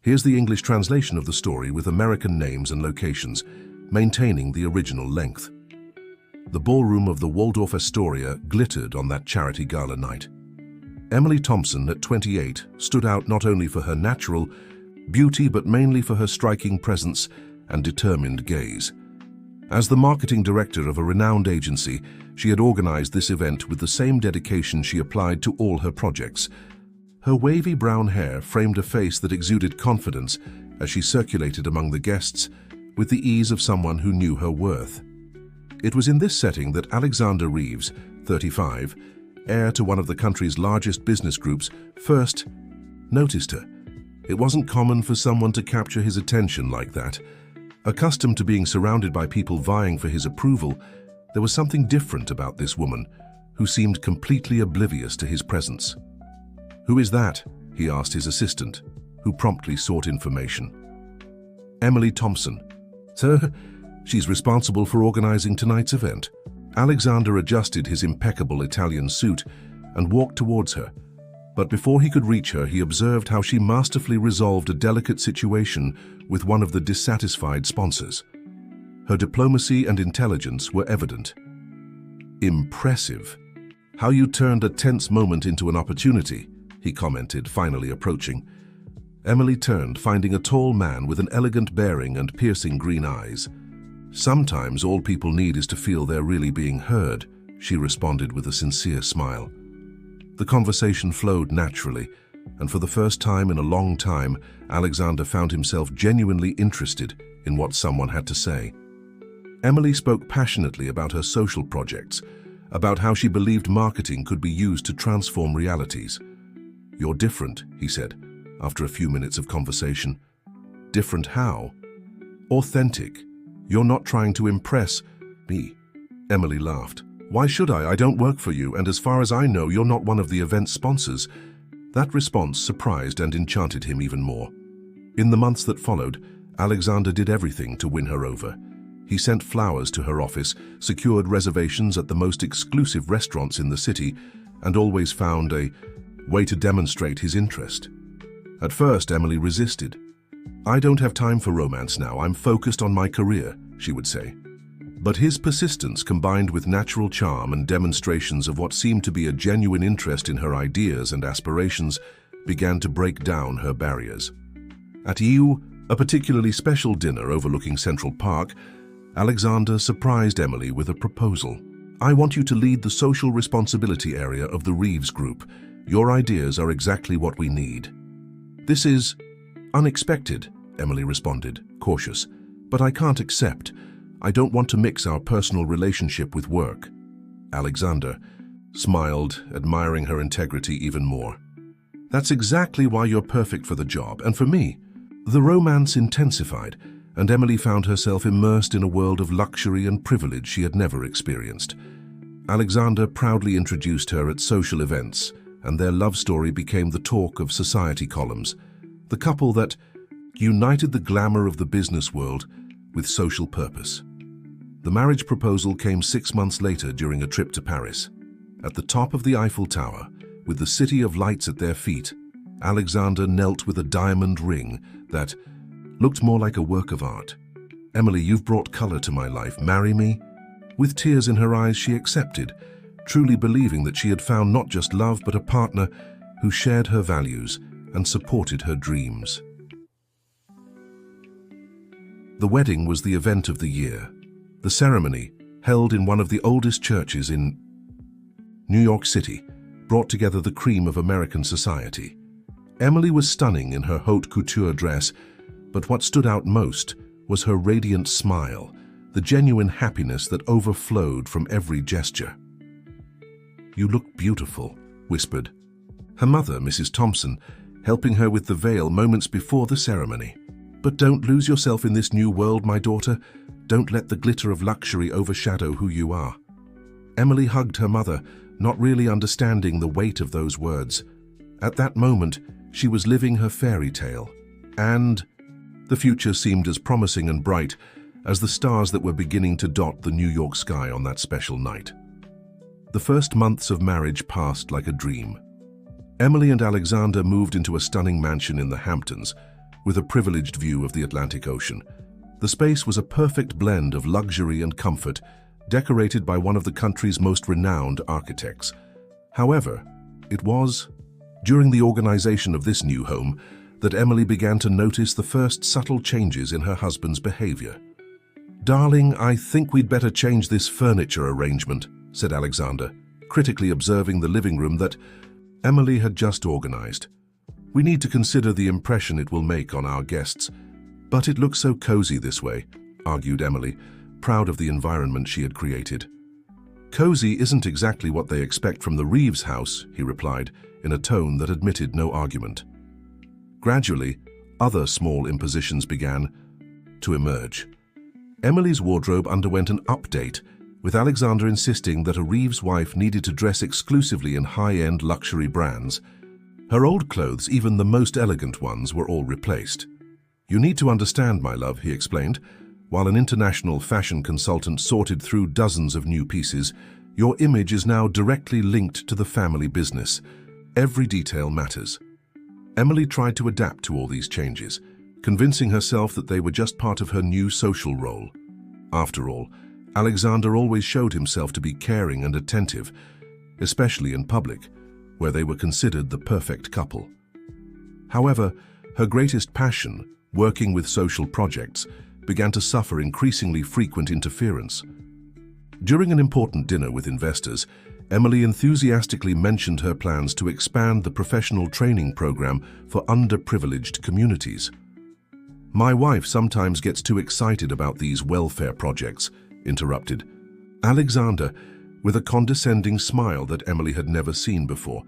Here's the English translation of the story with American names and locations, maintaining the original length. The ballroom of the Waldorf Astoria glittered on that charity gala night. Emily Thompson, at 28, stood out not only for her natural beauty but mainly for her striking presence and determined gaze. As the marketing director of a renowned agency, she had organized this event with the same dedication she applied to all her projects. Her wavy brown hair framed a face that exuded confidence as she circulated among the guests with the ease of someone who knew her worth. It was in this setting that Alexander Reeves, 35, heir to one of the country's largest business groups, first noticed her. It wasn't common for someone to capture his attention like that. Accustomed to being surrounded by people vying for his approval, there was something different about this woman, who seemed completely oblivious to his presence. "Who is that?" he asked his assistant, who promptly sought information. "Emily Thompson. Sir, she's responsible for organizing tonight's event." Alexander adjusted his impeccable Italian suit and walked towards her. But before he could reach her, he observed how she masterfully resolved a delicate situation with one of the dissatisfied sponsors. Her diplomacy and intelligence were evident. "Impressive. How you turned a tense moment into an opportunity," he commented, finally approaching. Emily turned, finding a tall man with an elegant bearing and piercing green eyes. "Sometimes all people need is to feel they're really being heard," she responded with a sincere smile. The conversation flowed naturally, and for the first time in a long time, Alexander found himself genuinely interested in what someone had to say. Emily spoke passionately about her social projects, about how she believed marketing could be used to transform realities. "You're different," he said, after a few minutes of conversation. "Different how?" "Authentic. You're not trying to impress me." Emily laughed. "Why should I? I don't work for you, and as far as I know, you're not one of the event's sponsors." That response surprised and enchanted him even more. In the months that followed, Alexander did everything to win her over. He sent flowers to her office, secured reservations at the most exclusive restaurants in the city, and always found a way to demonstrate his interest. At first, Emily resisted. "I don't have time for romance now, I'm focused on my career," she would say. But his persistence, combined with natural charm and demonstrations of what seemed to be a genuine interest in her ideas and aspirations, began to break down her barriers. At Ewe, a particularly special dinner overlooking Central Park, Alexander surprised Emily with a proposal. "I want you to lead the social responsibility area of the Reeves Group. Your ideas are exactly what we need." "This is unexpected," Emily responded, cautious, "but I can't accept. I don't want to mix our personal relationship with work." Alexander smiled, admiring her integrity even more. "That's exactly why you're perfect for the job, and for me." The romance intensified, and Emily found herself immersed in a world of luxury and privilege she had never experienced. Alexander proudly introduced her at social events, and their love story became the talk of society columns. The couple that united the glamour of the business world with social purpose. The marriage proposal came 6 months later during a trip to Paris. At the top of the Eiffel Tower, with the city of lights at their feet, Alexander knelt with a diamond ring that looked more like a work of art. "Emily, you've brought color to my life. Marry me?" With tears in her eyes, she accepted, truly believing that she had found not just love but a partner who shared her values and supported her dreams. The wedding was the event of the year. The ceremony, held in one of the oldest churches in New York City, brought together the cream of American society. Emily was stunning in her haute couture dress, but what stood out most was her radiant smile, the genuine happiness that overflowed from every gesture. "You look beautiful," whispered her mother, Mrs. Thompson, helping her with the veil moments before the ceremony. "But don't lose yourself in this new world, my daughter. Don't let the glitter of luxury overshadow who you are." Emily hugged her mother, not really understanding the weight of those words. At that moment, she was living her fairy tale, and the future seemed as promising and bright as the stars that were beginning to dot the New York sky on that special night. The first months of marriage passed like a dream. Emily and Alexander moved into a stunning mansion in the Hamptons, with a privileged view of the Atlantic Ocean. The space was a perfect blend of luxury and comfort, decorated by one of the country's most renowned architects. However, it was during the organization of this new home that Emily began to notice the first subtle changes in her husband's behavior. "Darling, I think we'd better change this furniture arrangement," said Alexander, critically observing the living room that Emily had just organized. "We need to consider the impression it will make on our guests." "But it looks so cozy this way," argued Emily, proud of the environment she had created. "Cozy isn't exactly what they expect from the Reeves house," he replied, in a tone that admitted no argument. Gradually, other small impositions began to emerge. Emily's wardrobe underwent an update, with Alexander insisting that a Reeves wife needed to dress exclusively in high-end luxury brands. Her old clothes, even the most elegant ones, were all replaced. "You need to understand, my love," he explained, while an international fashion consultant sorted through dozens of new pieces. "Your image is now directly linked to the family business. Every detail matters." Emily tried to adapt to all these changes, convincing herself that they were just part of her new social role. After all, Alexander always showed himself to be caring and attentive, especially in public, where they were considered the perfect couple. However, her greatest passion, working with social projects, began to suffer increasingly frequent interference. During an important dinner with investors, Emily enthusiastically mentioned her plans to expand the professional training program for underprivileged communities. "My wife sometimes gets too excited about these welfare projects," interrupted Alexander, with a condescending smile that Emily had never seen before.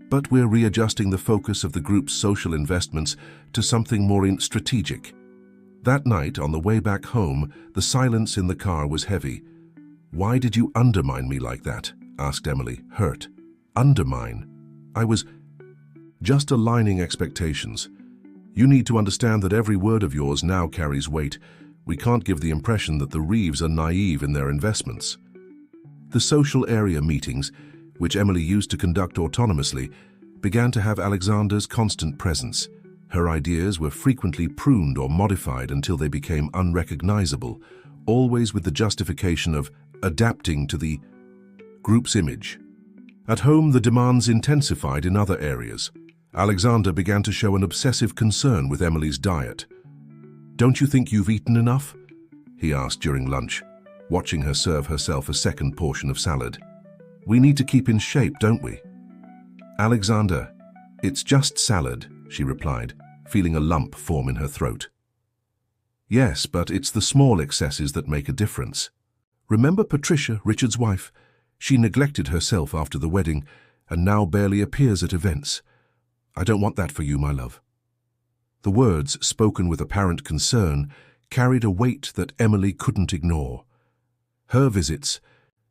"But we're readjusting the focus of the group's social investments to something more strategic." That night, on the way back home, the silence in the car was heavy. "Why did you undermine me like that?" asked Emily, hurt. "Undermine? I was just aligning expectations. You need to understand that every word of yours now carries weight. We can't give the impression that the Reeves are naive in their investments." The social area meetings, which Emily used to conduct autonomously, began to have Alexander's constant presence. Her ideas were frequently pruned or modified until they became unrecognizable, always with the justification of adapting to the group's image. At home, the demands intensified in other areas. Alexander began to show an obsessive concern with Emily's diet. "Don't you think you've eaten enough?" he asked during lunch, watching her serve herself a second portion of salad. "We need to keep in shape, don't we?" "Alexander, it's just salad," she replied, feeling a lump form in her throat. "Yes, but it's the small excesses that make a difference. Remember Patricia, Richard's wife? She neglected herself after the wedding and now barely appears at events. I don't want that for you, my love." The words, spoken with apparent concern, carried a weight that Emily couldn't ignore. Her visits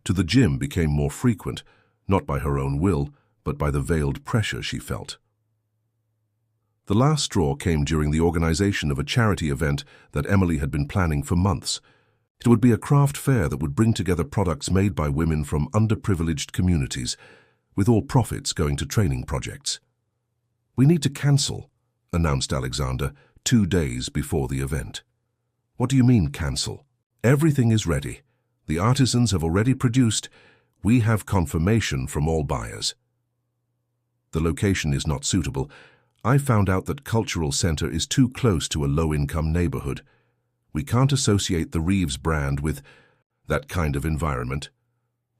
to the gym became more frequent, not by her own will, but by the veiled pressure she felt. The last straw came during the organization of a charity event that Emily had been planning for months. It would be a craft fair that would bring together products made by women from underprivileged communities, with all profits going to training projects. "We need to cancel," announced Alexander 2 days before the event. "What do you mean, cancel?" "Everything is ready. The artisans have already produced. We have confirmation from all buyers. The location is not suitable. I found out that Cultural Center is too close to a low-income neighborhood. We can't associate the Reeves brand with that kind of environment.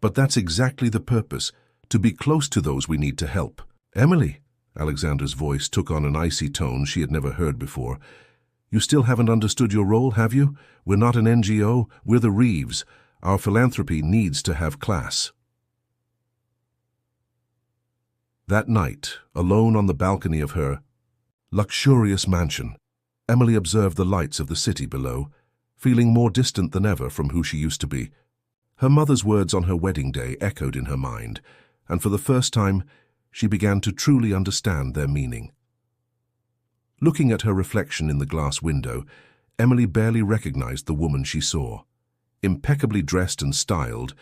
But that's exactly the purpose, to be close to those we need to help." "Emily," Alexander's voice took on an icy tone she had never heard before, "you still haven't understood your role, have you? We're not an NGO, we're the Reeves. Our philanthropy needs to have class." That night, alone on the balcony of her luxurious mansion, Emily observed the lights of the city below, feeling more distant than ever from who she used to be. Her mother's words on her wedding day echoed in her mind, and for the first time, she began to truly understand their meaning. Looking at her reflection in the glass window, Emily barely recognized the woman she saw. Impeccably dressed and styled,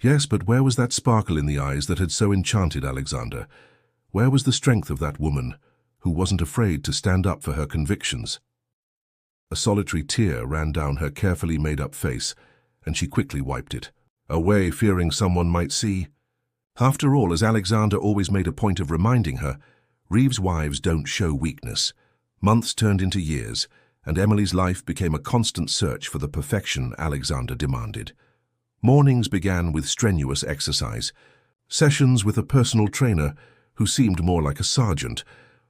yes, but where was that sparkle in the eyes that had so enchanted Alexander? Where was the strength of that woman, who wasn't afraid to stand up for her convictions. A solitary tear ran down her carefully made-up face, and she quickly wiped it away, fearing someone might see. After all, as Alexander always made a point of reminding her, Reeves' wives don't show weakness. Months turned into years, and Emily's life became a constant search for the perfection Alexander demanded. Mornings began with strenuous exercise, sessions with a personal trainer who seemed more like a sergeant,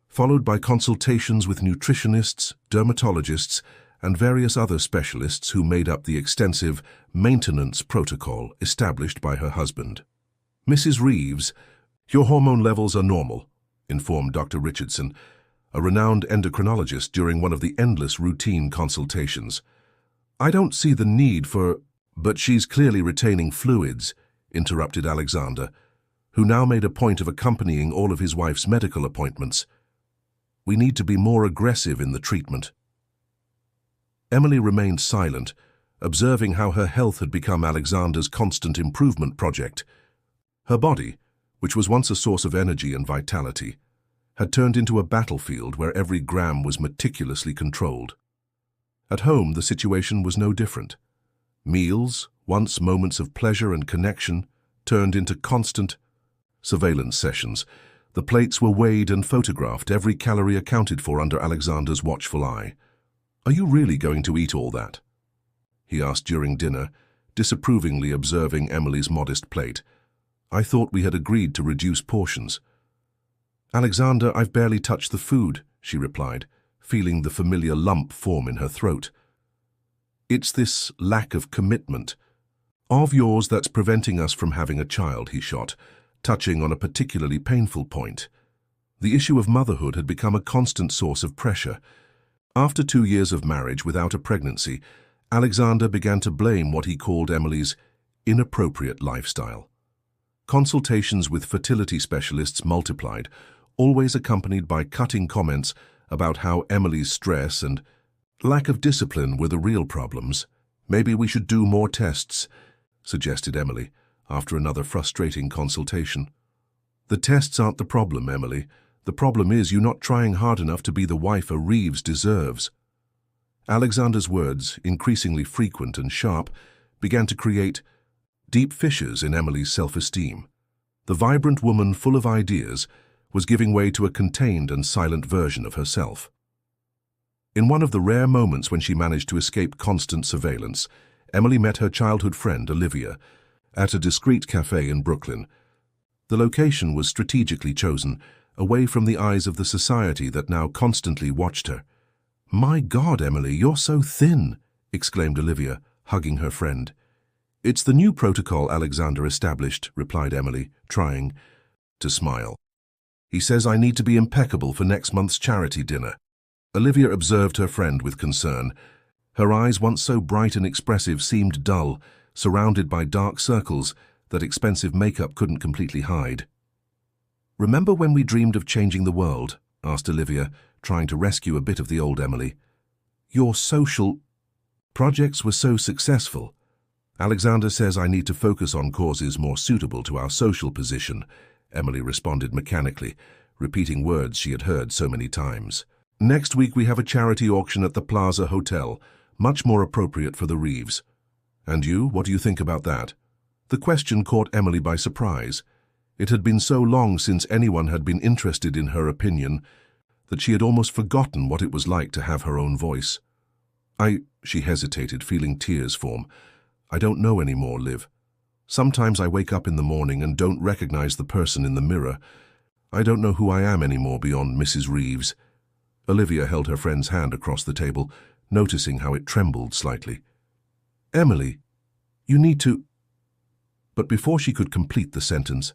followed by consultations with nutritionists, dermatologists, and various other specialists who made up the extensive maintenance protocol established by her husband. "Mrs. Reeves, your hormone levels are normal," informed Dr. Richardson, a renowned endocrinologist, during one of the endless routine consultations. "I don't see the need for—" "But she's clearly retaining fluids," interrupted Alexander, who now made a point of accompanying all of his wife's medical appointments. "We need to be more aggressive in the treatment." Emily remained silent, observing how her health had become Alexander's constant improvement project. Her body, which was once a source of energy and vitality, had turned into a battlefield where every gram was meticulously controlled. At home, the situation was no different. Meals, once moments of pleasure and connection, turned into constant surveillance sessions. The plates were weighed and photographed, every calorie accounted for under Alexander's watchful eye. "Are you really going to eat all that?" he asked during dinner, disapprovingly observing Emily's modest plate. "I thought we had agreed to reduce portions." "Alexander, I've barely touched the food," she replied, feeling the familiar lump form in her throat. "It's this lack of commitment of yours that's preventing us from having a child," he shot, touching on a particularly painful point. The issue of motherhood had become a constant source of pressure. After 2 years of marriage without a pregnancy, Alexander began to blame what he called Emily's inappropriate lifestyle. Consultations with fertility specialists multiplied, always accompanied by cutting comments about how Emily's stress and lack of discipline were the real problems. "Maybe we should do more tests," suggested Emily, after another frustrating consultation. "The tests aren't the problem, Emily. The problem is you not trying hard enough to be the wife a Reeves deserves." Alexander's words, increasingly frequent and sharp, began to create deep fissures in Emily's self-esteem. The vibrant woman, full of ideas, was giving way to a contained and silent version of herself. In one of the rare moments when she managed to escape constant surveillance, Emily met her childhood friend, Olivia, at a discreet cafe in Brooklyn. The location was strategically chosen, away from the eyes of the society that now constantly watched her. "My God, Emily, you're so thin," exclaimed Olivia, hugging her friend. "It's the new protocol Alexander established," replied Emily, trying to smile. "He says I need to be impeccable for next month's charity dinner." Olivia observed her friend with concern. Her eyes, once so bright and expressive, seemed dull, surrounded by dark circles that expensive makeup couldn't completely hide. "Remember when we dreamed of changing the world?" asked Olivia, trying to rescue a bit of the old Emily. "Your social projects were so successful. Alexander says I need to focus on causes more suitable to our social position," Emily responded mechanically, repeating words she had heard so many times. "Next week we have a charity auction at the Plaza Hotel, much more appropriate for the Reeves. And you, what do you think about that?" The question caught Emily by surprise. It had been so long since anyone had been interested in her opinion that she had almost forgotten what it was like to have her own voice. She hesitated, feeling tears form. "I don't know anymore, Liv. Sometimes I wake up in the morning and don't recognize the person in the mirror. I don't know who I am anymore beyond Mrs. Reeves." Olivia held her friend's hand across the table, noticing how it trembled slightly. "Emily, you need to—" But before she could complete the sentence,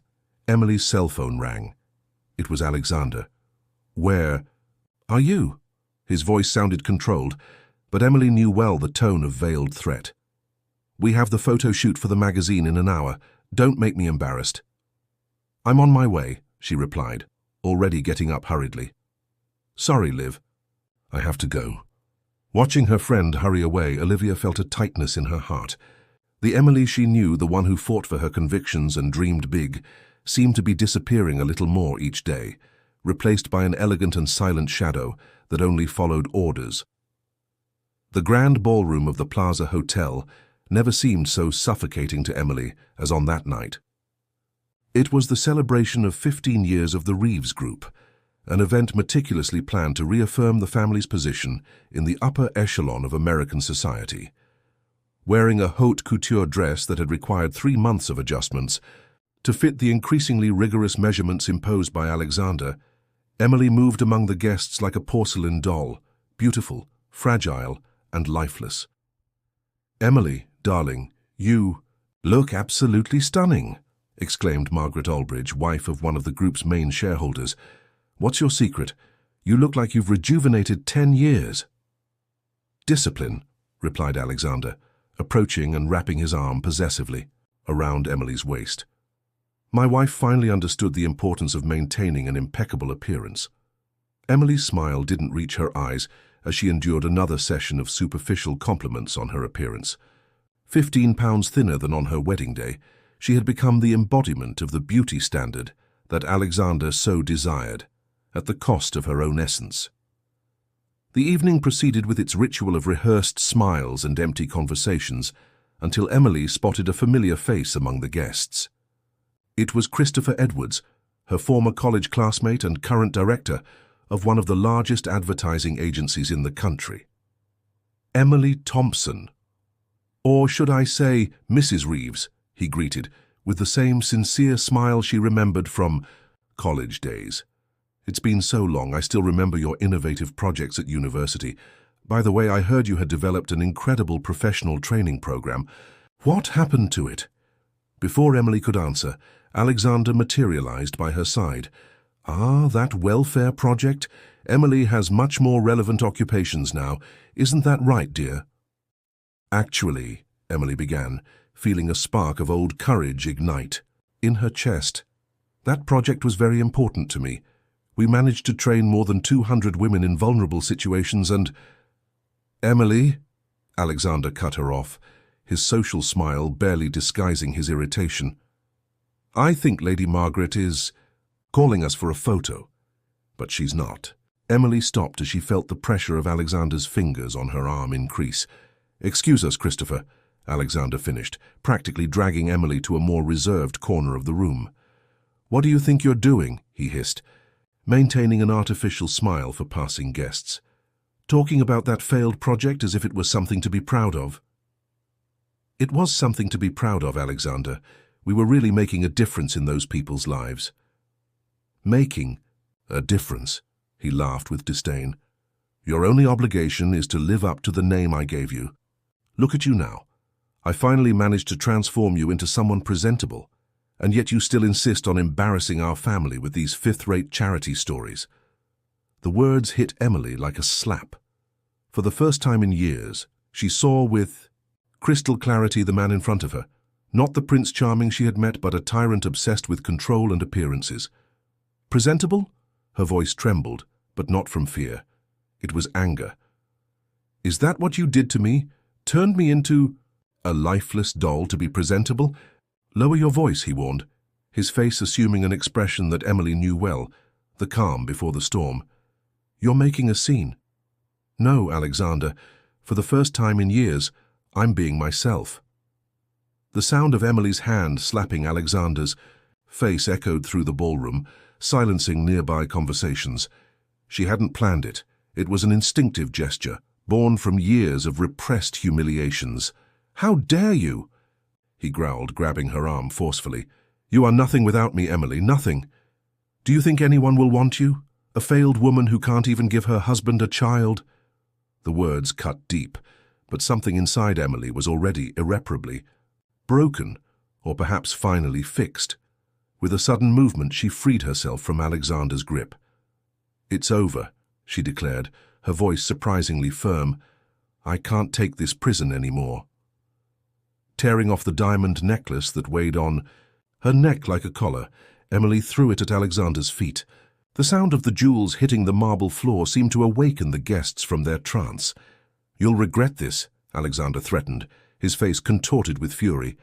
Emily's cell phone rang. It was Alexander. "Where are you?" His voice sounded controlled, but Emily knew well the tone of veiled threat. "We have the photo shoot for the magazine in an hour. Don't make me embarrassed." "I'm on my way," she replied, already getting up hurriedly. "Sorry, Liv. I have to go." Watching her friend hurry away, Olivia felt a tightness in her heart. The Emily she knew, the one who fought for her convictions and dreamed big, seemed to be disappearing a little more each day, replaced by an elegant and silent shadow that only followed orders. The grand ballroom of the Plaza Hotel never seemed so suffocating to Emily as on that night. It was the celebration of 15 years of the Reeves Group, an event meticulously planned to reaffirm the family's position in the upper echelon of American society. Wearing a haute couture dress that had required 3 months of adjustments to fit the increasingly rigorous measurements imposed by Alexander, Emily moved among the guests like a porcelain doll, beautiful, fragile, and lifeless. "Emily, darling, you look absolutely stunning," exclaimed Margaret Aldridge, wife of one of the group's main shareholders. "What's your secret? You look like you've rejuvenated 10 years. "Discipline," replied Alexander, approaching and wrapping his arm possessively around Emily's waist. My wife finally understood the importance of maintaining an impeccable appearance. Emily's smile didn't reach her eyes as she endured another session of superficial compliments on her appearance. 15 pounds thinner than on her wedding day, she had become the embodiment of the beauty standard that Alexander so desired, at the cost of her own essence. The evening proceeded with its ritual of rehearsed smiles and empty conversations until Emily spotted a familiar face among the guests. It was Christopher Edwards, her former college classmate and current director of one of the largest advertising agencies in the country. "Emily Thompson. Or should I say Mrs. Reeves," he greeted, with the same sincere smile she remembered from college days. "It's been so long, I still remember your innovative projects at university. By the way, I heard you had developed an incredible professional training program. What happened to it?" Before Emily could answer, Alexander materialized by her side. "Ah, that welfare project? Emily has much more relevant occupations now. Isn't that right, dear?" "Actually," Emily began, feeling a spark of old courage ignite in her chest, "that project was very important to me. We managed to train more than 200 women in vulnerable situations and—" "Emily," Alexander cut her off, his social smile barely disguising his irritation. "I think Lady Margaret is calling us for a photo." But she's not. Emily stopped as she felt the pressure of Alexander's fingers on her arm increase. "Excuse us, Christopher," Alexander finished, practically dragging Emily to a more reserved corner of the room. "What do you think you're doing?" he hissed, maintaining an artificial smile for passing guests. "Talking about that failed project as if it was something to be proud of." "It was something to be proud of, Alexander. We were really making a difference in those people's lives." "Making a difference," he laughed with disdain. "Your only obligation is to live up to the name I gave you. Look at you now. I finally managed to transform you into someone presentable, and yet you still insist on embarrassing our family with these fifth-rate charity stories." The words hit Emily like a slap. For the first time in years, she saw with crystal clarity the man in front of her, not the Prince Charming she had met, but a tyrant obsessed with control and appearances. "Presentable?" Her voice trembled, but not from fear. It was anger. "Is that what you did to me? Turned me into a lifeless doll to be presentable?" "Lower your voice," he warned, his face assuming an expression that Emily knew well, the calm before the storm. "You're making a scene." "No, Alexander. For the first time in years, I'm being myself." The sound of Emily's hand slapping Alexander's face echoed through the ballroom, silencing nearby conversations. She hadn't planned it. It was an instinctive gesture, born from years of repressed humiliations. "How dare you?" he growled, grabbing her arm forcefully. "You are nothing without me, Emily, nothing. Do you think anyone will want you? A failed woman who can't even give her husband a child?" The words cut deep, but something inside Emily was already irreparably broken, or perhaps finally fixed. With a sudden movement, she freed herself from Alexander's grip. "It's over," she declared, her voice surprisingly firm. "I can't take this prison anymore." Tearing off the diamond necklace that weighed on her neck like a collar, Emily threw it at Alexander's feet. The sound of the jewels hitting the marble floor seemed to awaken the guests from their trance. "You'll regret this," Alexander threatened, his face contorted with fury.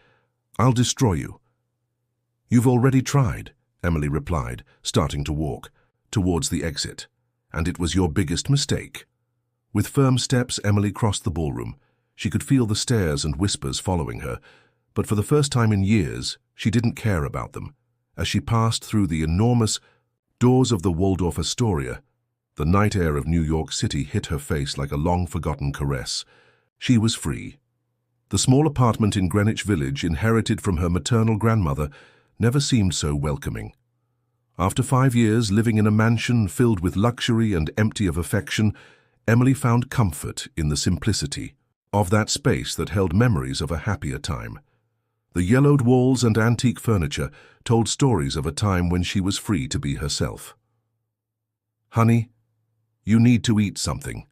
"I'll destroy you." "You've already tried," Emily replied, starting to walk. towards the exit, and it was your biggest mistake. With firm steps, Emily crossed the ballroom. She could feel the stares and whispers following her, but for the first time in years, she didn't care about them. As she passed through the enormous doors of the Waldorf Astoria, the night air of New York City hit her face like a long-forgotten caress. She was free. The small apartment in Greenwich Village, inherited from her maternal grandmother, never seemed so welcoming. After 5 years living in a mansion filled with luxury and empty of affection, Emily found comfort in the simplicity of that space that held memories of a happier time. The yellowed walls and antique furniture told stories of a time when she was free to be herself. "Honey, you need to eat something,"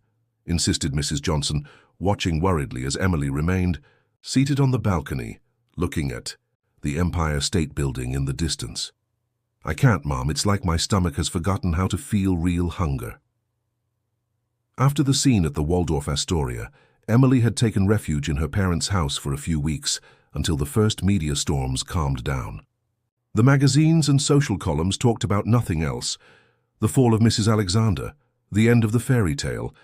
insisted Mrs. Johnson, watching worriedly as Emily remained seated on the balcony, looking at the Empire State Building in the distance. "I can't, Mom. It's like my stomach has forgotten how to feel real hunger." After the scene at the Waldorf Astoria, Emily had taken refuge in her parents' house for a few weeks until the first media storms calmed down. The magazines and social columns talked about nothing else: the fall of Mrs. Alexander, the end of the fairy tale,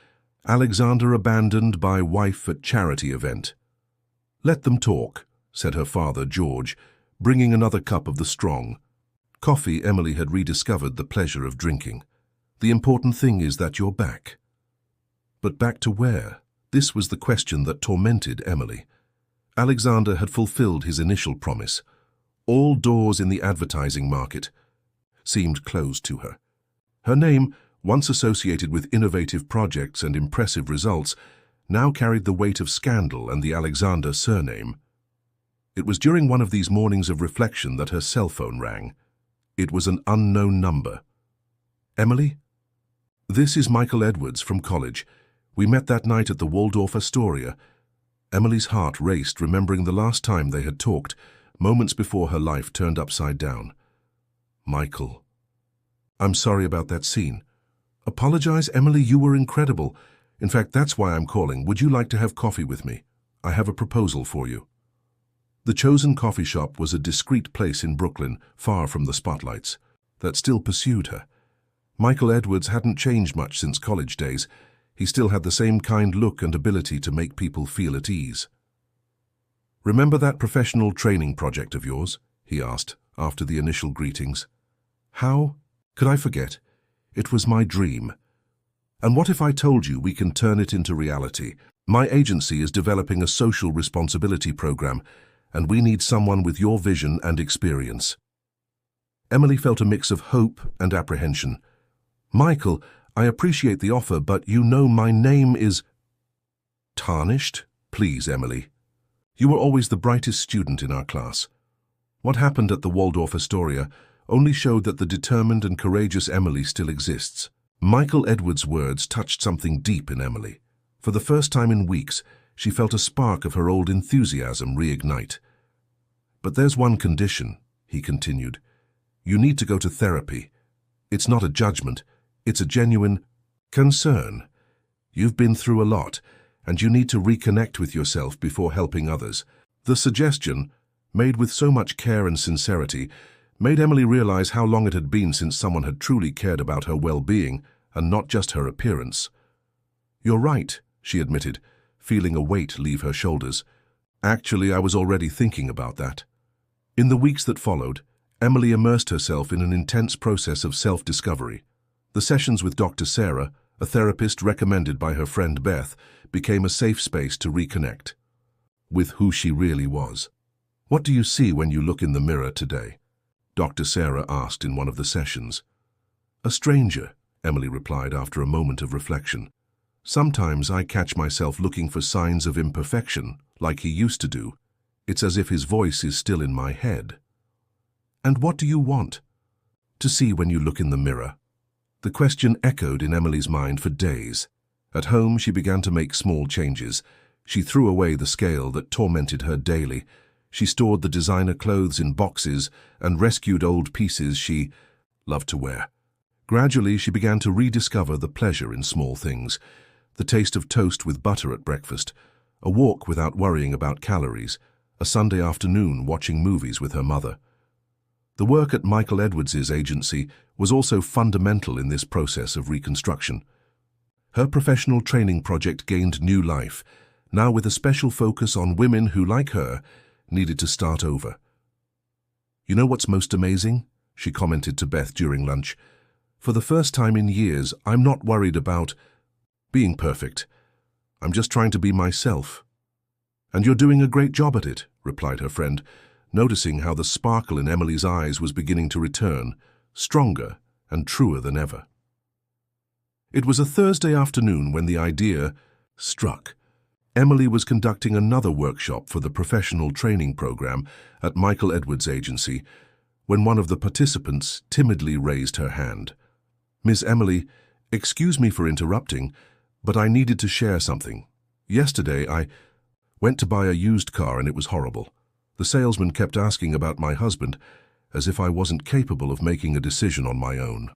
Alexander abandoned by wife at charity event. "Let them talk," said her father, George, bringing another cup of the strong coffee Emily had rediscovered the pleasure of drinking. "The important thing is that you're back." But back to where? This was the question that tormented Emily. Alexander had fulfilled his initial promise. All doors in the advertising market seemed closed to her. Her name, once associated with innovative projects and impressive results, now carried the weight of scandal and the Alexander surname. It was during one of these mornings of reflection that her cell phone rang. It was an unknown number. "Emily? This is Michael Edwards from college. We met that night at the Waldorf Astoria." Emily's heart raced, remembering the last time they had talked, moments before her life turned upside down. "Michael, I'm sorry about that scene." "Apologize, Emily, you were incredible. In fact, that's why I'm calling. Would you like to have coffee with me? I have a proposal for you." The chosen coffee shop was a discreet place in Brooklyn, far from the spotlights, that still pursued her. Michael Edwards hadn't changed much since college days. He still had the same kind look and ability to make people feel at ease. "Remember that professional training project of yours?" he asked, after the initial greetings. "How could I forget? It was my dream. And what if I told you we can turn it into reality? My agency is developing a social responsibility program, and we need someone with your vision and experience." Emily felt a mix of hope and apprehension. "Michael, I appreciate the offer, but you know my name is..." "Tarnished? Please, Emily. You were always the brightest student in our class. What happened at the Waldorf Astoria only showed that the determined and courageous Emily still exists." Michael Edwards' words touched something deep in Emily. For the first time in weeks, she felt a spark of her old enthusiasm reignite. "But there's one condition," he continued. "You need to go to therapy. It's not a judgment. It's a genuine concern. You've been through a lot, and you need to reconnect with yourself before helping others." The suggestion, made with so much care and sincerity, made Emily realize how long it had been since someone had truly cared about her well-being and not just her appearance. "You're right," she admitted, feeling a weight leave her shoulders. "Actually, I was already thinking about that." In the weeks that followed, Emily immersed herself in an intense process of self-discovery. The sessions with Dr. Sarah, a therapist recommended by her friend Beth, became a safe space to reconnect with who she really was. "What do you see when you look in the mirror today?" Dr. Sarah asked in one of the sessions. "A stranger," Emily replied after a moment of reflection. "Sometimes I catch myself looking for signs of imperfection, like he used to do. It's as if his voice is still in my head." "And what do you want to see when you look in the mirror?" The question echoed in Emily's mind for days. At home, she began to make small changes. She threw away the scale that tormented her daily. She stored the designer clothes in boxes and rescued old pieces she loved to wear. Gradually, she began to rediscover the pleasure in small things: the taste of toast with butter at breakfast, a walk without worrying about calories, a Sunday afternoon watching movies with her mother. The work at Michael Edwards's agency was also fundamental in this process of reconstruction. Her professional training project gained new life, now with a special focus on women who, like her, needed to start over. "You know what's most amazing?" she commented to Beth during lunch. "For the first time in years, I'm not worried about being perfect. I'm just trying to be myself." "And you're doing a great job at it," replied her friend, noticing how the sparkle in Emily's eyes was beginning to return, stronger and truer than ever. It was a Thursday afternoon when the idea struck. Emily was conducting another workshop for the professional training program at Michael Edwards' agency when one of the participants timidly raised her hand. "Miss Emily, excuse me for interrupting, but I needed to share something. Yesterday I went to buy a used car and it was horrible. The salesman kept asking about my husband, as if I wasn't capable of making a decision on my own."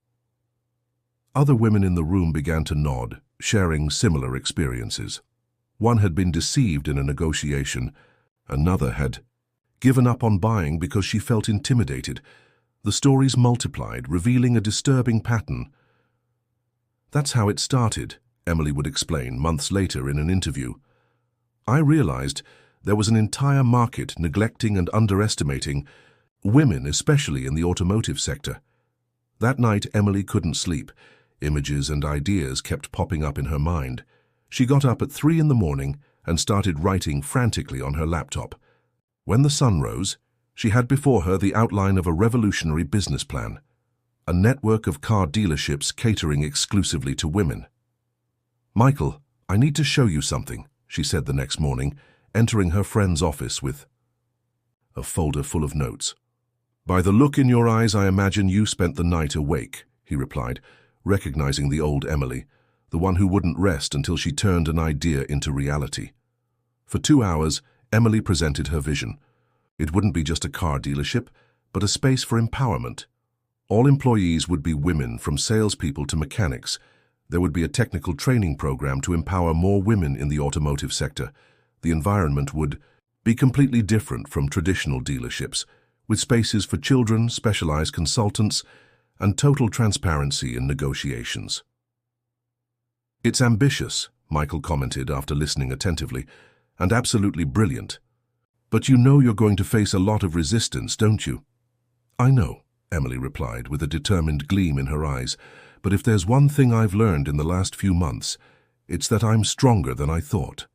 Other women in the room began to nod, sharing similar experiences. One had been deceived in a negotiation. Another had given up on buying because she felt intimidated. The stories multiplied, revealing a disturbing pattern. "That's how it started," Emily would explain months later in an interview. "I realized there was an entire market neglecting and underestimating women, especially in the automotive sector. That night, Emily couldn't sleep. Images and ideas kept popping up in her mind. She got up at 3 in the morning and started writing frantically on her laptop. When the sun rose, she had before her the outline of a revolutionary business plan, a network of car dealerships catering exclusively to women. "Michael, I need to show you something," she said the next morning, entering her friend's office with a folder full of notes. "By the look in your eyes, I imagine you spent the night awake," he replied, recognizing the old Emily, the one who wouldn't rest until she turned an idea into reality. For 2 hours, Emily presented her vision. It wouldn't be just a car dealership, but a space for empowerment. All employees would be women, from salespeople to mechanics. There would be a technical training program to empower more women in the automotive sector. The environment would be completely different from traditional dealerships, with spaces for children, specialized consultants, and total transparency in negotiations. "It's ambitious," Michael commented after listening attentively, "and absolutely brilliant. But you know you're going to face a lot of resistance, don't you?" "I know," Emily replied with a determined gleam in her eyes, "but if there's one thing I've learned in the last few months, it's that I'm stronger than I thought."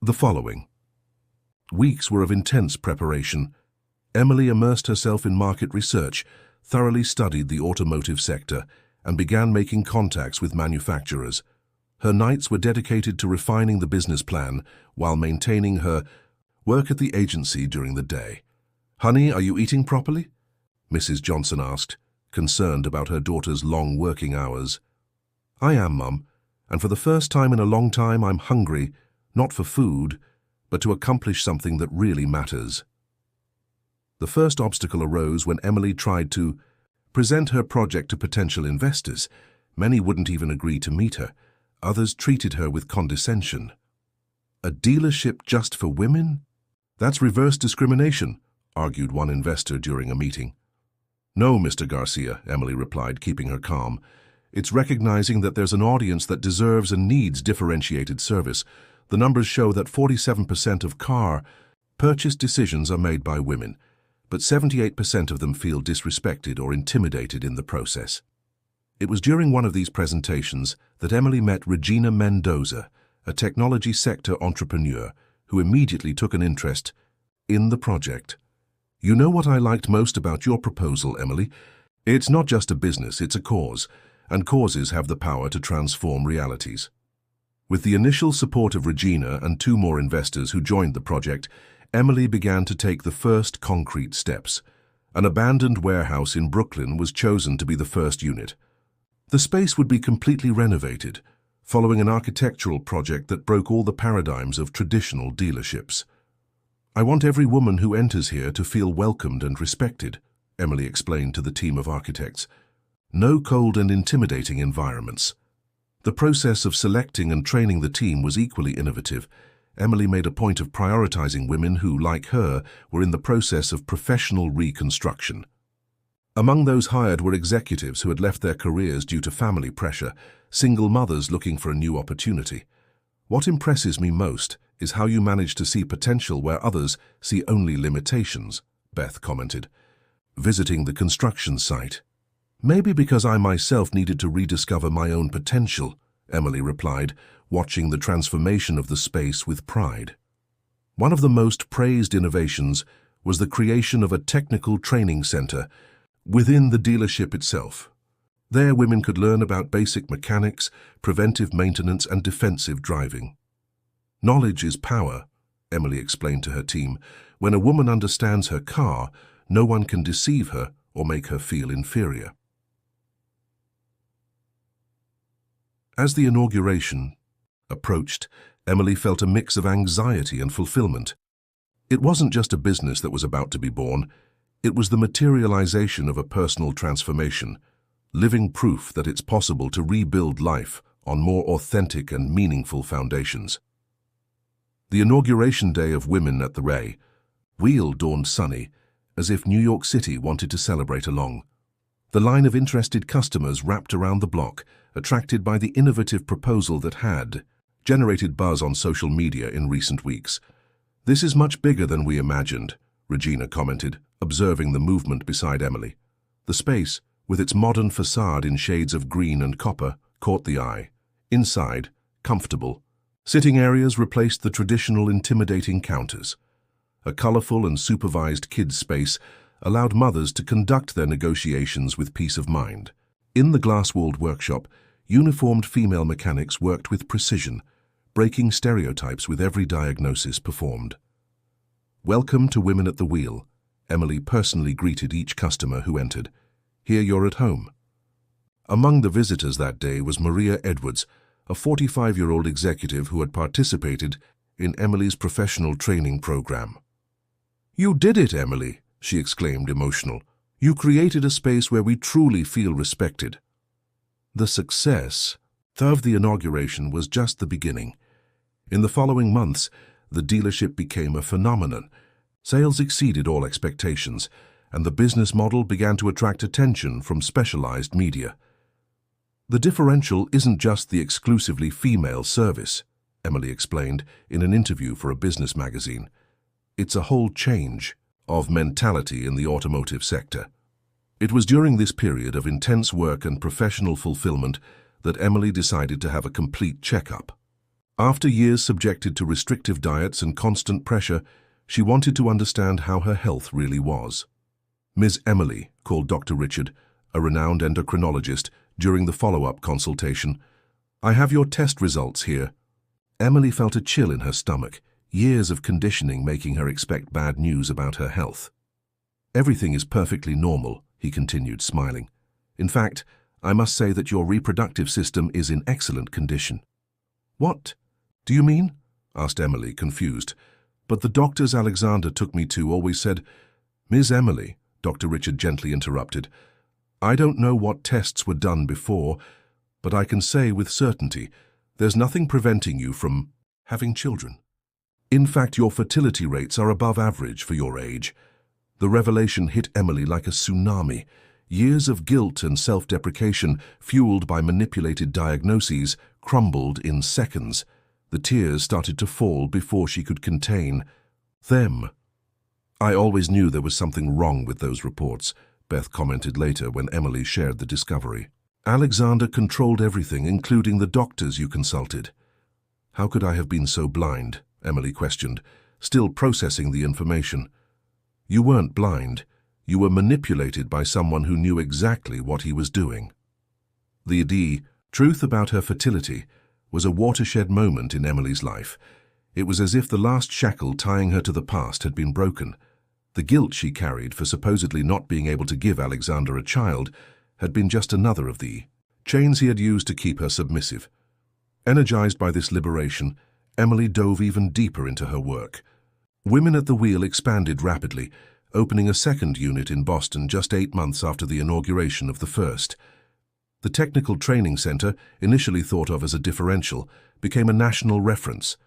The following weeks were of intense preparation. Emily immersed herself in market research, thoroughly studied the automotive sector, and began making contacts with manufacturers. Her nights were dedicated to refining the business plan while maintaining her work at the agency during the day. "Honey, are you eating properly?" Mrs. Johnson asked, concerned about her daughter's long working hours. "I am, Mum, and for the first time in a long time I'm hungry, not for food, but to accomplish something that really matters." The first obstacle arose when Emily tried to present her project to potential investors. Many wouldn't even agree to meet her. Others treated her with condescension. "A dealership just for women? That's reverse discrimination," argued one investor during a meeting. "No, Mr. Garcia," Emily replied, keeping her calm. "It's recognizing that there's an audience that deserves and needs differentiated service. The numbers show that 47% of car purchase decisions are made by women, but 78% of them feel disrespected or intimidated in the process." It was during one of these presentations that Emily met Regina Mendoza, a technology sector entrepreneur who immediately took an interest in the project. "You know what I liked most about your proposal, Emily? It's not just a business, it's a cause, and causes have the power to transform realities." With the initial support of Regina and 2 more investors who joined the project, Emily began to take the first concrete steps. An abandoned warehouse in Brooklyn was chosen to be the first unit. The space would be completely renovated, following an architectural project that broke all the paradigms of traditional dealerships. "I want every woman who enters here to feel welcomed and respected," Emily explained to the team of architects. "No cold and intimidating environments." The process of selecting and training the team was equally innovative. Emily made a point of prioritizing women who, like her, were in the process of professional reconstruction. Among those hired were executives who had left their careers due to family pressure, single mothers looking for a new opportunity. What impresses me most is how you manage to see potential where others see only limitations, Beth commented, visiting the construction site. Maybe because I myself needed to rediscover my own potential, Emily replied, watching the transformation of the space with pride. One of the most praised innovations was the creation of a technical training center within the dealership itself. There, women could learn about basic mechanics, preventive maintenance, and defensive driving. Knowledge is power, Emily explained to her team. When a woman understands her car, no one can deceive her or make her feel inferior. As the inauguration approached, Emily felt a mix of anxiety and fulfillment. It wasn't just a business that was about to be born, it was the materialization of a personal transformation, living proof that it's possible to rebuild life on more authentic and meaningful foundations. The inauguration day of Women at the Wheel dawned sunny, as if New York City wanted to celebrate along. The line of interested customers wrapped around the block, attracted by the innovative proposal that had generated buzz on social media in recent weeks. "This is much bigger than we imagined," Regina commented, observing the movement beside Emily. The space, with its modern facade in shades of green and copper, caught the eye. Inside, comfortable, sitting areas replaced the traditional intimidating counters. A colorful and supervised kids' space allowed mothers to conduct their negotiations with peace of mind. In the glass-walled workshop, uniformed female mechanics worked with precision, breaking stereotypes with every diagnosis performed. "Welcome to Women at the Wheel," Emily personally greeted each customer who entered. "Here you're at home." Among the visitors that day was Maria Edwards, a 45-year-old executive who had participated in Emily's professional training program. "You did it, Emily," she exclaimed, emotional. "You created a space where we truly feel respected." The success of the inauguration was just the beginning. In the following months, the dealership became a phenomenon. Sales exceeded all expectations, and the business model began to attract attention from specialized media. "The differential isn't just the exclusively female service," Emily explained in an interview for a business magazine. "It's a whole change of mentality in the automotive sector." It was during this period of intense work and professional fulfillment that Emily decided to have a complete checkup. After years subjected to restrictive diets and constant pressure, she wanted to understand how her health really was. Ms. Emily called Dr. Richard, a renowned endocrinologist, during the follow-up consultation. "I have your test results here." Emily felt a chill in her stomach, years of conditioning making her expect bad news about her health. "Everything is perfectly normal," he continued, smiling. "In fact, I must say that your reproductive system is in excellent condition." "What do you mean?" asked Emily, confused. "But the doctors Alexander took me to always said—" "Ms. Emily," Dr. Richard gently interrupted, "I don't know what tests were done before, but I can say with certainty there's nothing preventing you from having children. In fact, your fertility rates are above average for your age." The revelation hit Emily like a tsunami. Years of guilt and self-deprecation, fueled by manipulated diagnoses, crumbled in seconds. The tears started to fall before she could contain them. "I always knew there was something wrong with those reports," Beth commented later when Emily shared the discovery. "Alexander controlled everything, including the doctors you consulted." "How could I have been so blind?" Emily questioned, still processing the information. "You weren't blind. You were manipulated by someone who knew exactly what he was doing." The truth about her fertility was a watershed moment in Emily's life. It was as if the last shackle tying her to the past had been broken. The guilt she carried for supposedly not being able to give Alexander a child had been just another of the chains he had used to keep her submissive. Energized by this liberation, Emily dove even deeper into her work. Women at the Wheel expanded rapidly, opening a second unit in Boston just 8 months after the inauguration of the first. The Technical Training Center, initially thought of as a differential, became a national reference.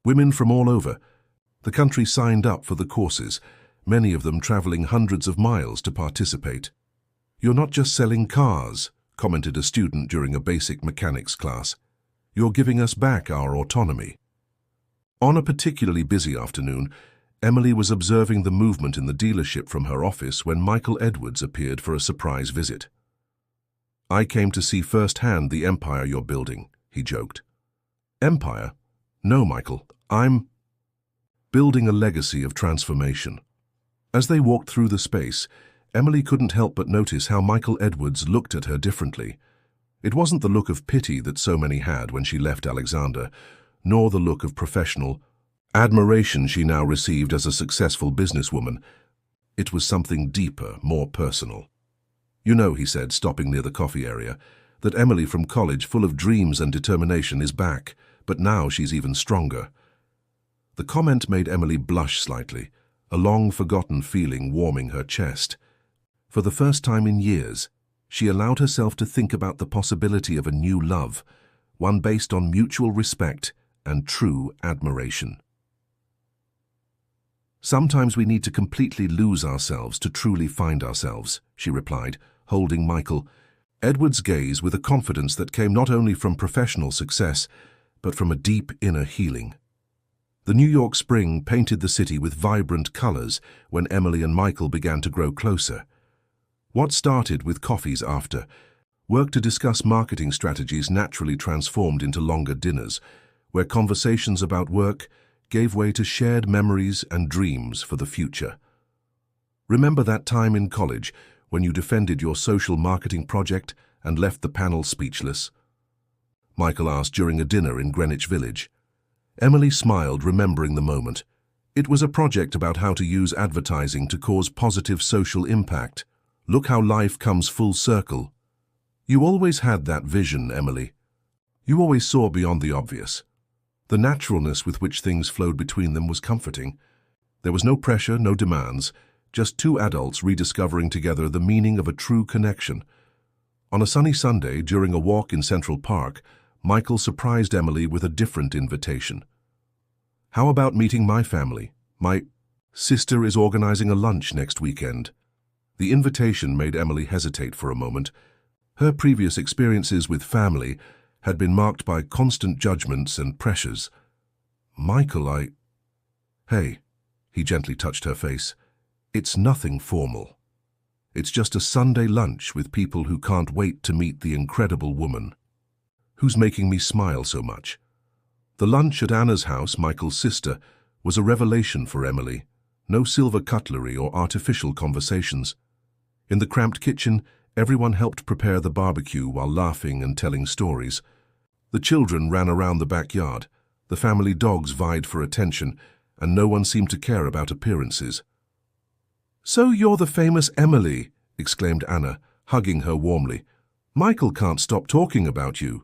Women from all over the country signed up for the courses, many of them traveling hundreds of miles to participate. "You're not just selling cars," commented a student during a basic mechanics class. "You're giving us back our autonomy." On a particularly busy afternoon, Emily was observing the movement in the dealership from her office when Michael Edwards appeared for a surprise visit. "I came to see firsthand the empire you're building," he joked. "Empire? No, Michael, I'm building a legacy of transformation." As they walked through the space, Emily couldn't help but notice how Michael Edwards looked at her differently. It wasn't the look of pity that so many had when she left Alexander, nor the look of professional admiration she now received as a successful businesswoman. It was something deeper, more personal. "You know," he said, stopping near the coffee area, "that Emily from college, full of dreams and determination, is back, but now she's even stronger." The comment made Emily blush slightly, a long-forgotten feeling warming her chest. For the first time in years, she allowed herself to think about the possibility of a new love, one based on mutual respect and true admiration. "Sometimes we need to completely lose ourselves to truly find ourselves," she replied, holding Michael Edwards' gaze with a confidence that came not only from professional success, but from a deep inner healing. The New York spring painted the city with vibrant colors when Emily and Michael began to grow closer. What started with coffees after work to discuss marketing strategies naturally transformed into longer dinners, where conversations about work gave way to shared memories and dreams for the future. "Remember that time in college when you defended your social marketing project and left the panel speechless?" Michael asked during a dinner in Greenwich Village. Emily smiled, remembering the moment. "It was a project about how to use advertising to cause positive social impact. Look how life comes full circle." "You always had that vision, Emily. You always saw beyond the obvious." The naturalness with which things flowed between them was comforting. There was no pressure, no demands, just two adults rediscovering together the meaning of a true connection. On a sunny Sunday, during a walk in Central Park, Michael surprised Emily with a different invitation. "How about meeting my family? My sister is organizing a lunch next weekend." The invitation made Emily hesitate for a moment. Her previous experiences with family had been marked by constant judgments and pressures. "Michael, Hey," he gently touched her face. "It's nothing formal. It's just a Sunday lunch with people who can't wait to meet the incredible woman who's making me smile so much." The lunch at Anna's house, Michael's sister, was a revelation for Emily. No silver cutlery or artificial conversations. In the cramped kitchen, everyone helped prepare the barbecue while laughing and telling stories. The children ran around the backyard, the family dogs vied for attention, and no one seemed to care about appearances. "So you're the famous Emily," exclaimed Anna, hugging her warmly. "Michael can't stop talking about you."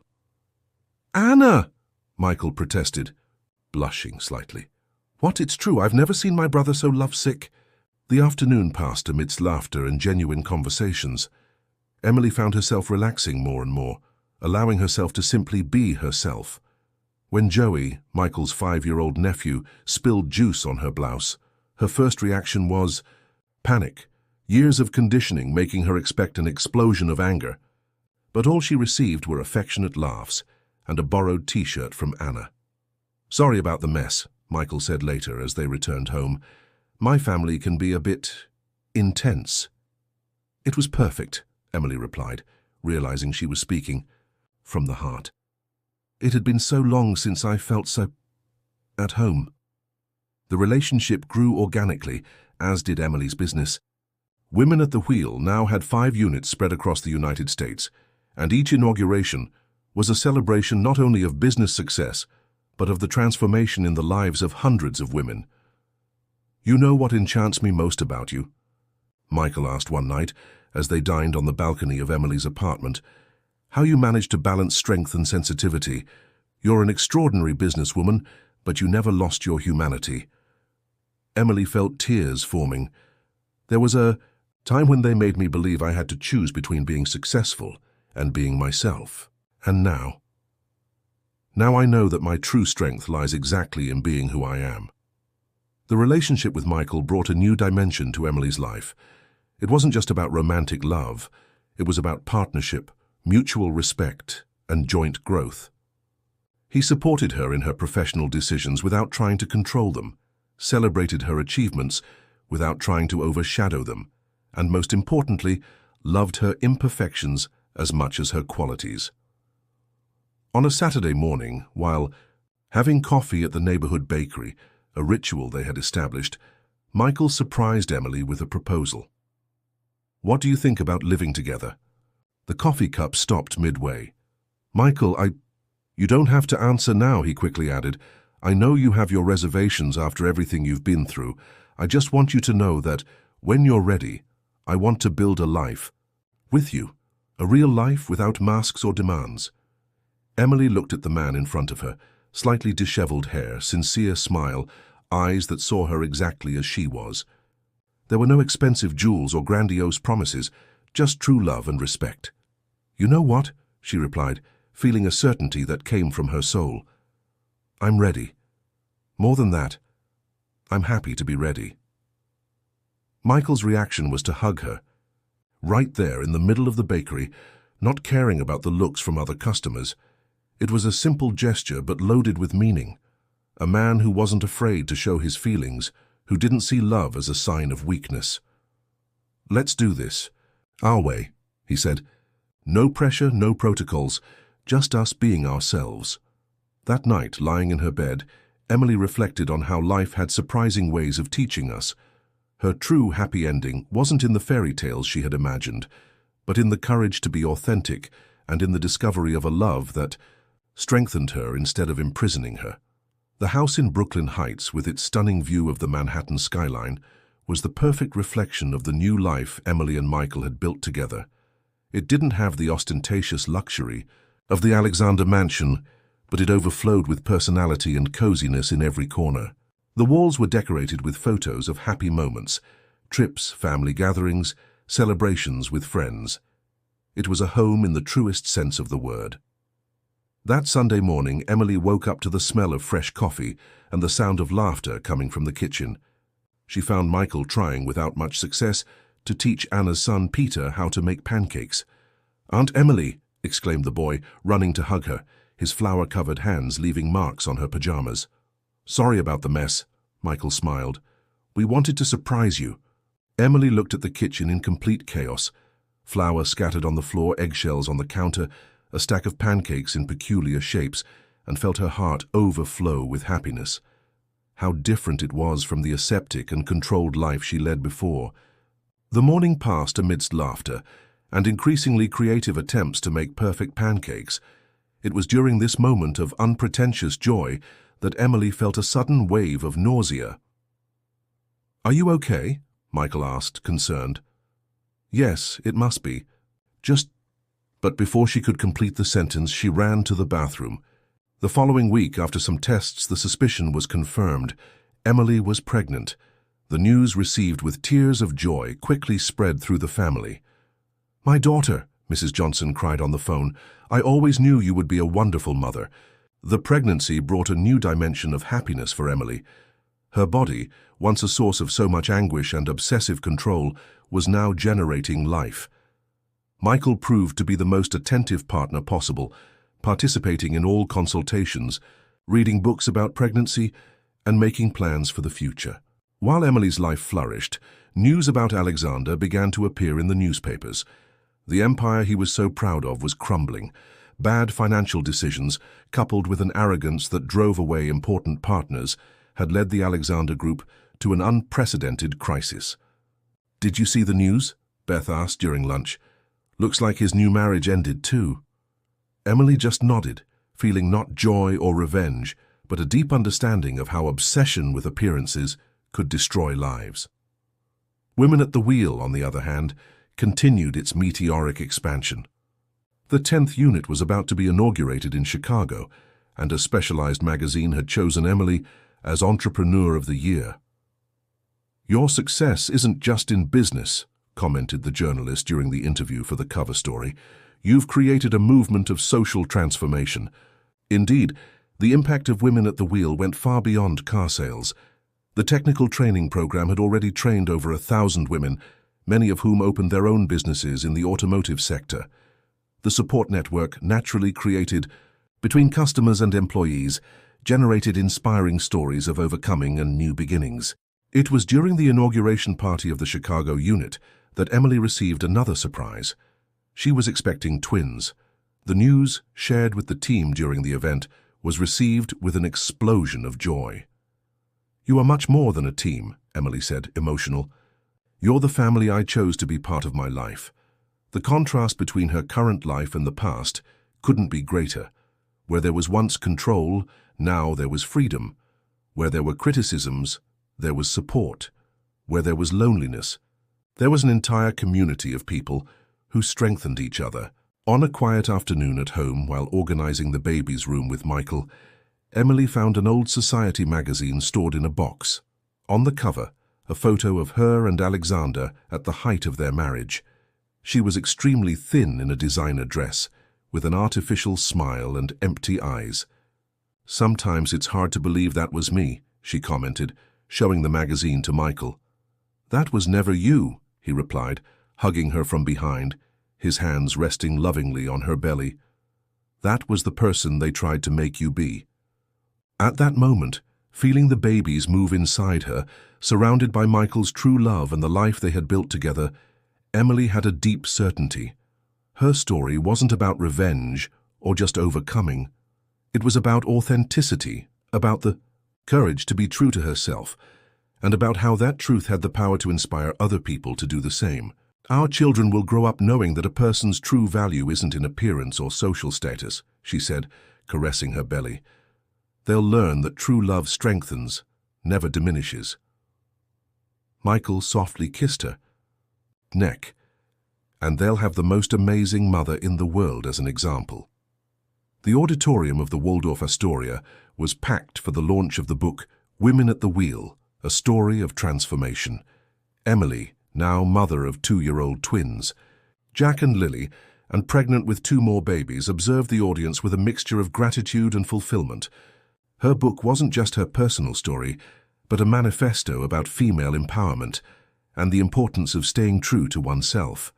"Anna!" Michael protested, blushing slightly. "What? It's true, I've never seen my brother so lovesick." The afternoon passed amidst laughter and genuine conversations. Emily found herself relaxing more and more, allowing herself to simply be herself. When Joey, Michael's 5-year-old nephew, spilled juice on her blouse, her first reaction was panic, years of conditioning making her expect an explosion of anger. But all she received were affectionate laughs and a borrowed T-shirt from Anna. "Sorry about the mess," Michael said later as they returned home. "My family can be a bit intense." "It was perfect," Emily replied, realizing she was speaking from the heart. "It had been so long since I felt so at home." The relationship grew organically, as did Emily's business. Women at the Wheel now had 5 units spread across the United States, and each inauguration was a celebration not only of business success, but of the transformation in the lives of hundreds of women. "You know what enchants me most about you?" Michael asked one night as they dined on the balcony of Emily's apartment. "How you manage to balance strength and sensitivity. You're an extraordinary businesswoman, but you never lost your humanity." Emily felt tears forming. "There was a time when they made me believe I had to choose between being successful and being myself. And now Now I know that my true strength lies exactly in being who I am. The relationship with Michael brought a new dimension to Emily's life. It wasn't just about romantic love. It was about partnership, mutual respect, and joint growth. He supported her in her professional decisions without trying to control them, celebrated her achievements without trying to overshadow them, and most importantly, loved her imperfections as much as her qualities. On a Saturday morning, while having coffee at the neighborhood bakery, a ritual they had established, Michael surprised Emily with a proposal. "What do you think about living together?" The coffee cup stopped midway. "Michael, You don't have to answer now," he quickly added. "I know you have your reservations after everything you've been through. I just want you to know that, when you're ready, I want to build a life with you, a real life without masks or demands." Emily looked at the man in front of her, slightly disheveled hair, sincere smile, eyes that saw her exactly as she was. There were no expensive jewels or grandiose promises, just true love and respect. "You know what?" she replied, feeling a certainty that came from her soul. "I'm ready. More than that, I'm happy to be ready." Michael's reaction was to hug her, right there in the middle of the bakery, not caring about the looks from other customers. It was a simple gesture but loaded with meaning. A man who wasn't afraid to show his feelings, who didn't see love as a sign of weakness. "Let's do this. Our way," he said. "No pressure, no protocols, just us being ourselves." That night, lying in her bed, Emily reflected on how life had surprising ways of teaching us. Her true happy ending wasn't in the fairy tales she had imagined, but in the courage to be authentic and in the discovery of a love that strengthened her instead of imprisoning her. The house in Brooklyn Heights, with its stunning view of the Manhattan skyline, was the perfect reflection of the new life Emily and Michael had built together. It didn't have the ostentatious luxury of the Alexander mansion, but it overflowed with personality and coziness in every corner. The walls were decorated with photos of happy moments, trips, family gatherings, celebrations with friends. It was a home in the truest sense of the word. That Sunday morning, Emily woke up to the smell of fresh coffee and the sound of laughter coming from the kitchen. She found Michael trying, without much success, to teach Anna's son Peter how to make pancakes. "Aunt Emily!" exclaimed the boy, running to hug her, his flour-covered hands leaving marks on her pajamas. "Sorry about the mess," Michael smiled. "We wanted to surprise you." Emily looked at the kitchen in complete chaos. Flour scattered on the floor, eggshells on the counter, a stack of pancakes in peculiar shapes, and felt her heart overflow with happiness. How different it was from the aseptic and controlled life she led before. The morning passed amidst laughter and increasingly creative attempts to make perfect pancakes. It was during this moment of unpretentious joy that Emily felt a sudden wave of nausea. "Are you okay?" Michael asked, concerned. "Yes, it must be. But before she could complete the sentence, she ran to the bathroom. The following week, after some tests, the suspicion was confirmed. Emily was pregnant. The news, received with tears of joy, quickly spread through the family. "My daughter," Mrs. Johnson cried on the phone. "I always knew you would be a wonderful mother." The pregnancy brought a new dimension of happiness for Emily. Her body, once a source of so much anguish and obsessive control, was now generating life. Michael proved to be the most attentive partner possible, participating in all consultations, reading books about pregnancy, and making plans for the future. While Emily's life flourished, news about Alexander began to appear in the newspapers. The empire he was so proud of was crumbling. Bad financial decisions, coupled with an arrogance that drove away important partners, had led the Alexander Group to an unprecedented crisis. "Did you see the news?" Beth asked during lunch. "Looks like his new marriage ended too." Emily just nodded, feeling not joy or revenge, but a deep understanding of how obsession with appearances could destroy lives. Women at the Wheel, on the other hand, continued its meteoric expansion. The 10th unit was about to be inaugurated in Chicago, and a specialized magazine had chosen Emily as Entrepreneur of the Year. "Your success isn't just in business," commented the journalist during the interview for the cover story. "You've created a movement of social transformation. Indeed, the impact of women at the wheel went far beyond car sales. The technical training program had already trained over 1,000 women, many of whom opened their own businesses in the automotive sector. The support network naturally created, between customers and employees, generated inspiring stories of overcoming and new beginnings. It was during the inauguration party of the Chicago unit that Emily received another surprise. She was expecting twins. The news, shared with the team during the event, was received with an explosion of joy. "You are much more than a team," Emily said, emotional. "You're the family I chose to be part of my life." The contrast between her current life and the past couldn't be greater. Where there was once control, now there was freedom. Where there were criticisms, there was support. Where there was loneliness, there was an entire community of people who strengthened each other. On a quiet afternoon at home, while organizing the baby's room with Michael, Emily found an old society magazine stored in a box. On the cover, a photo of her and Alexander at the height of their marriage. She was extremely thin in a designer dress, with an artificial smile and empty eyes. "Sometimes it's hard to believe that was me," she commented, showing the magazine to Michael. "That was never you," he replied, hugging her from behind, his hands resting lovingly on her belly. "That was the person they tried to make you be." At that moment, feeling the babies move inside her, surrounded by Michael's true love and the life they had built together, Emily had a deep certainty. Her story wasn't about revenge or just overcoming. It was about authenticity, about the courage to be true to herself, and about how that truth had the power to inspire other people to do the same. "Our children will grow up knowing that a person's true value isn't in appearance or social status," she said, caressing her belly. "They'll learn that true love strengthens, never diminishes." Michael softly kissed her neck, "And they'll have the most amazing mother in the world as an example." The auditorium of the Waldorf Astoria was packed for the launch of the book Women at the Wheel, A Story of Transformation. Emily, now mother of 2-year-old twins, Jack and Lily, and pregnant with 2 more babies, observed the audience with a mixture of gratitude and fulfillment. Her book wasn't just her personal story, but a manifesto about female empowerment and the importance of staying true to oneself.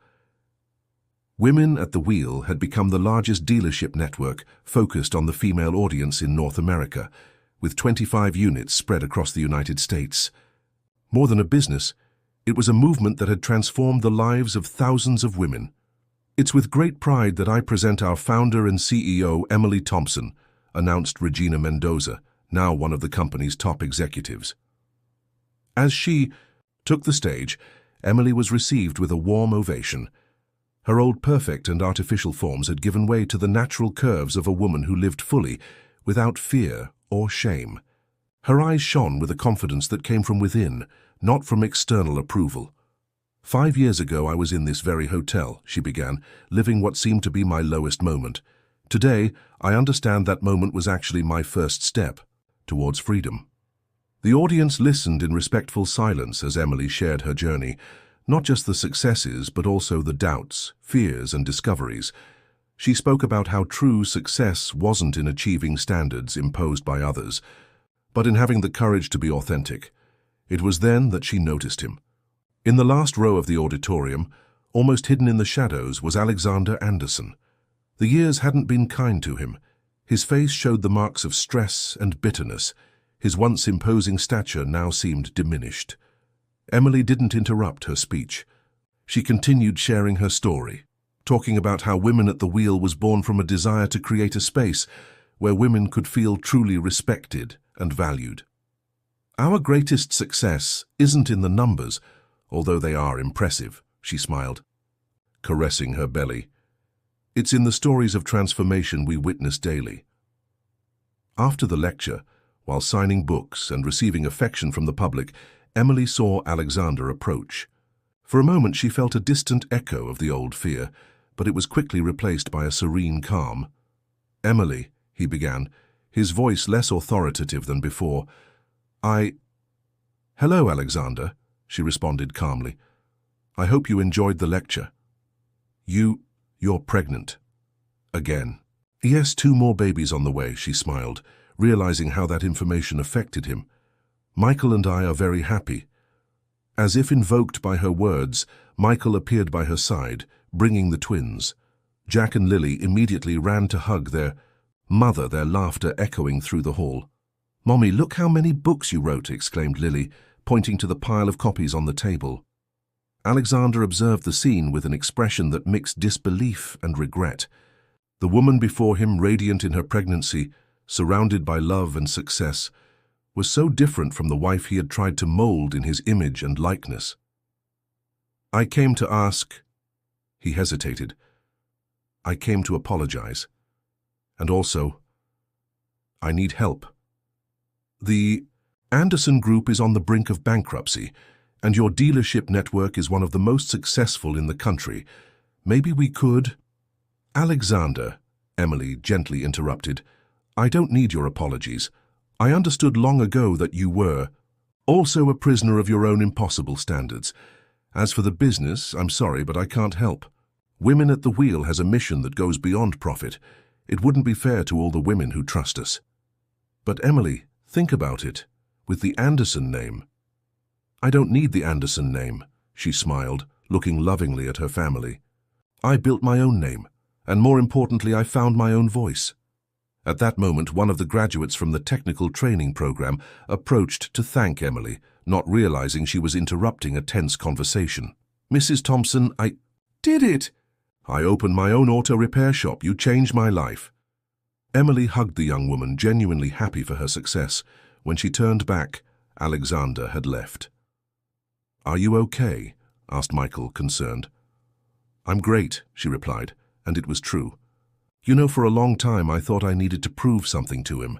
Women at the Wheel had become the largest dealership network focused on the female audience in North America, with 25 units spread across the United States. More than a business, it was a movement that had transformed the lives of thousands of women. "It's with great pride that I present our founder and CEO, Emily Thompson," announced Regina Mendoza, now one of the company's top executives. As she took the stage, Emily was received with a warm ovation. Her old perfect and artificial forms had given way to the natural curves of a woman who lived fully, without fear or shame. Her eyes shone with a confidence that came from within, not from external approval. "5 years ago I was in this very hotel," she began, living what seemed to be my lowest moment. "Today, I understand that moment was actually my first step towards freedom." The audience listened in respectful silence as Emily shared her journey, not just the successes, but also the doubts, fears, and discoveries. She spoke about how true success wasn't in achieving standards imposed by others, but in having the courage to be authentic. It was then that she noticed him. In the last row of the auditorium, almost hidden in the shadows, was Alexander Anderson. The years hadn't been kind to him. His face showed the marks of stress and bitterness. His once imposing stature now seemed diminished. Emily didn't interrupt her speech. She continued sharing her story, talking about how Women at the Wheel was born from a desire to create a space where women could feel truly respected and valued. "Our greatest success isn't in the numbers, although they are impressive," she smiled, caressing her belly. "It's in the stories of transformation we witness daily." After the lecture, while signing books and receiving affection from the public, Emily saw Alexander approach. For a moment she felt a distant echo of the old fear, but it was quickly replaced by a serene calm. "Emily," he began, his voice less authoritative than before. "Hello, Alexander," she responded calmly. "I hope you enjoyed the lecture." You're pregnant." Again. Yes, 2 more babies on the way, she smiled, realizing how that information affected him. Michael and I are very happy. As if invoked by her words, Michael appeared by her side, bringing the twins. Jack and Lily immediately ran to hug their mother, their laughter echoing through the hall. "Mommy, look how many books you wrote," exclaimed Lily, pointing to the pile of copies on the table. Alexander observed the scene with an expression that mixed disbelief and regret. The woman before him, radiant in her pregnancy, surrounded by love and success, was so different from the wife he had tried to mold in his image and likeness. "I came to ask—" He hesitated. "I came to apologize. And also, I need help. The Anderson Group is on the brink of bankruptcy, and your dealership network is one of the most successful in the country. Maybe we could—" "Alexander," Emily gently interrupted, "I don't need your apologies. I understood long ago that you were also a prisoner of your own impossible standards. As for the business, I'm sorry, but I can't help. Women at the Wheel has a mission that goes beyond profit. It wouldn't be fair to all the women who trust us." "But Emily, think about it. With the Anderson name—" "I don't need the Anderson name," she smiled, looking lovingly at her family. "I built my own name, and more importantly, I found my own voice." At that moment, one of the graduates from the technical training program approached to thank Emily, not realizing she was interrupting a tense conversation. "Mrs. Thompson, I did it! I opened my own auto repair shop. You changed my life." Emily hugged the young woman, genuinely happy for her success. When she turned back, Alexander had left. "Are you okay?" asked Michael, concerned. "I'm great," she replied, and it was true. "You know, for a long time I thought I needed to prove something to him.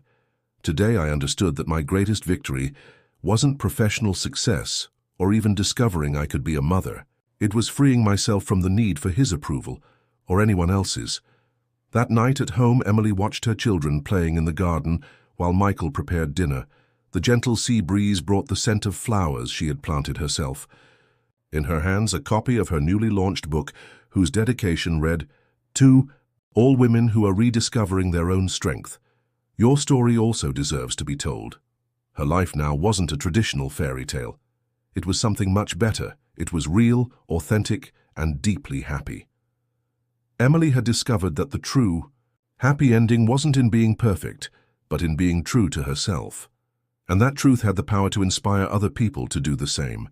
Today I understood that my greatest victory wasn't professional success or even discovering I could be a mother. It was freeing myself from the need for his approval or anyone else's." That night at home, Emily watched her children playing in the garden while Michael prepared dinner. The gentle sea breeze brought the scent of flowers she had planted herself. In her hands, a copy of her newly launched book, whose dedication read, "To all women who are rediscovering their own strength. Your story also deserves to be told." Her life now wasn't a traditional fairy tale. It was something much better. It was real, authentic, and deeply happy. Emily had discovered that the true, happy ending wasn't in being perfect, but in being true to herself. And that truth had the power to inspire other people to do the same.